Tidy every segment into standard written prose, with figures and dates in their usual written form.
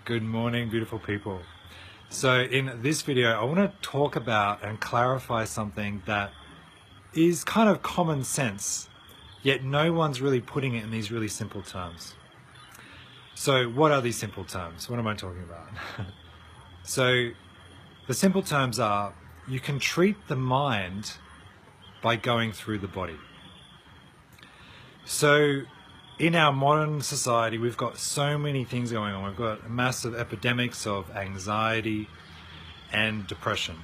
Good morning, beautiful people. So in this video, I want to talk about and clarify something that is kind of common sense, yet no one's really putting it in these really simple terms. So what are these simple terms? What am I talking about? So the simple terms are, you can treat the mind by going through the body. So in our modern society, we've got so many things going on. We've got massive epidemics of anxiety and depression.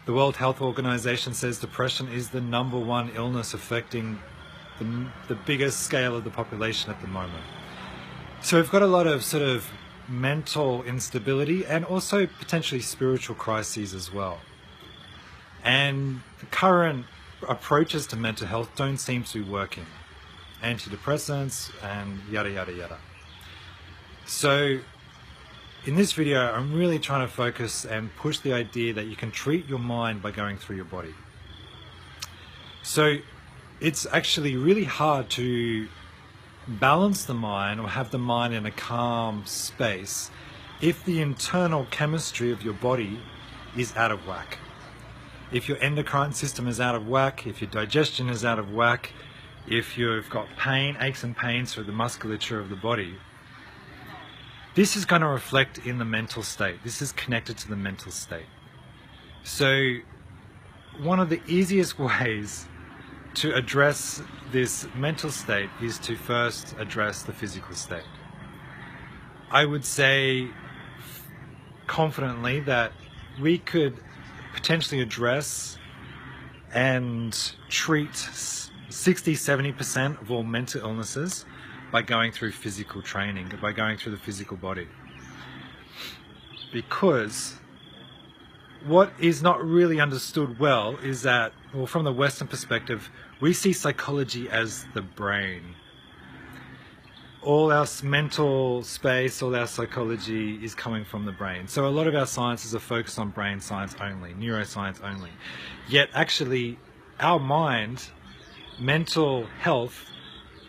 The World Health Organization says depression is the #1 illness affecting the biggest scale of the population at the moment. So we've got a lot of sort of mental instability and also potentially spiritual crises as well. And the current approaches to mental health don't seem to be working. Antidepressants and yada yada yada. So in this video, I'm really trying to focus and push the idea that you can treat your mind by going through your body. So it's actually really hard to balance the mind or have the mind in a calm space if the internal chemistry of your body is out of whack. If your endocrine system is out of whack, if your digestion is out of whack, if you've got pain, aches and pains through the musculature of the body, this is going to reflect in the mental state. This is connected to the mental state. So one of the easiest ways to address this mental state is to first address the physical state. I would say confidently that we could potentially address and treat 60-70% of all mental illnesses by going through physical training, by going through the physical body. Because what is not really understood well is that, well, from the Western perspective, we see psychology as the brain. All our mental space, all our psychology is coming from the brain. So a lot of our sciences are focused on brain science only, neuroscience only. Yet actually, our mind, mental health,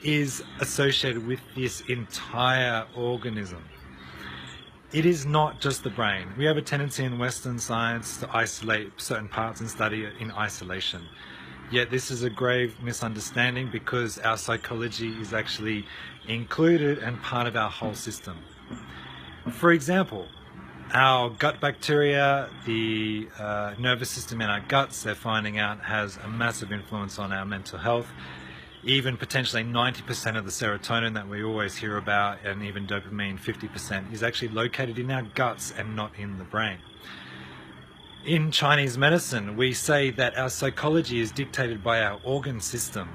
is associated with this entire organism. It is not just the brain. We have a tendency in Western science to isolate certain parts and study it in isolation. Yet this is a grave misunderstanding because our psychology is actually included and part of our whole system. For example, our gut bacteria, the nervous system in our guts, they're finding out has a massive influence on our mental health. Even potentially 90% of the serotonin that we always hear about, and even dopamine 50%, is actually located in our guts and not in the brain. In Chinese medicine, we say that our psychology is dictated by our organ system,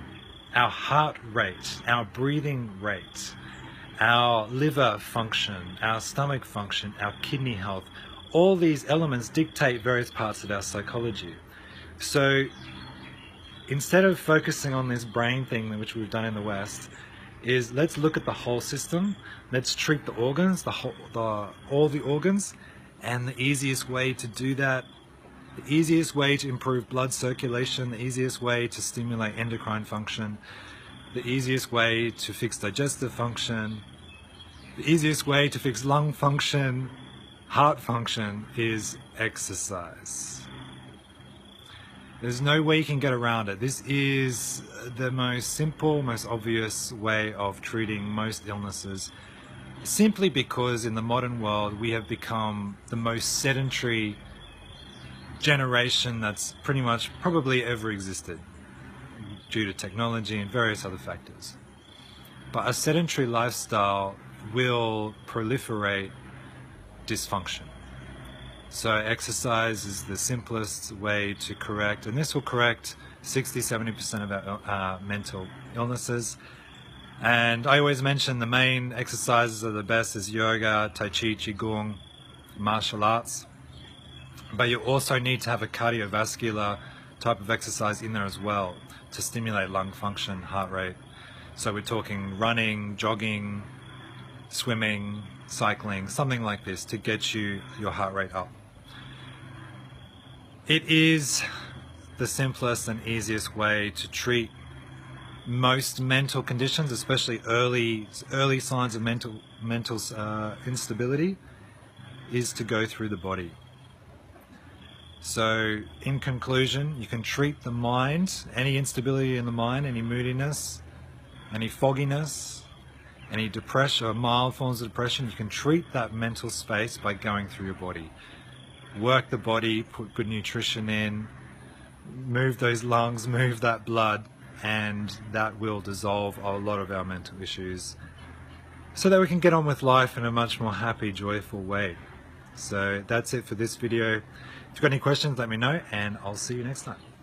our heart rate, our breathing rate, our liver function, our stomach function, our kidney health. All these elements dictate various parts of our psychology. So instead of focusing on this brain thing, which we've done in the West, is let's look at the whole system. Let's treat the organs, all the organs. And the easiest way to do that, the easiest way to improve blood circulation, the easiest way to stimulate endocrine function, the easiest way to fix digestive function, the easiest way to fix lung function, heart function, is exercise. There's no way you can get around it. This is the most simple, most obvious way of treating most illnesses, simply because in the modern world we have become the most sedentary generation that's pretty much probably ever existed due to technology and various other factors. But a sedentary lifestyle will proliferate dysfunction. So exercise is the simplest way to correct, and this will correct 60-70% of our mental illnesses. And I always mention the main exercises are the best is yoga, tai chi, qigong, martial arts. But you also need to have a cardiovascular type of exercise in there as well to stimulate lung function, heart rate. So we're talking running, jogging, swimming, cycling, something like this to get your heart rate up. It is the simplest and easiest way to treat most mental conditions, especially early signs of mental mental instability is to go through the body. So in conclusion, you can treat the mind, any instability in the mind, any moodiness, any fogginess, any depression or mild forms of depression, you can treat that mental space by going through your body. Work the body, put good nutrition in, move those lungs, move that blood, and that will dissolve a lot of our mental issues so that we can get on with life in a much more happy, joyful way. So that's it for this video. If you've got any questions, let me know, and I'll see you next time.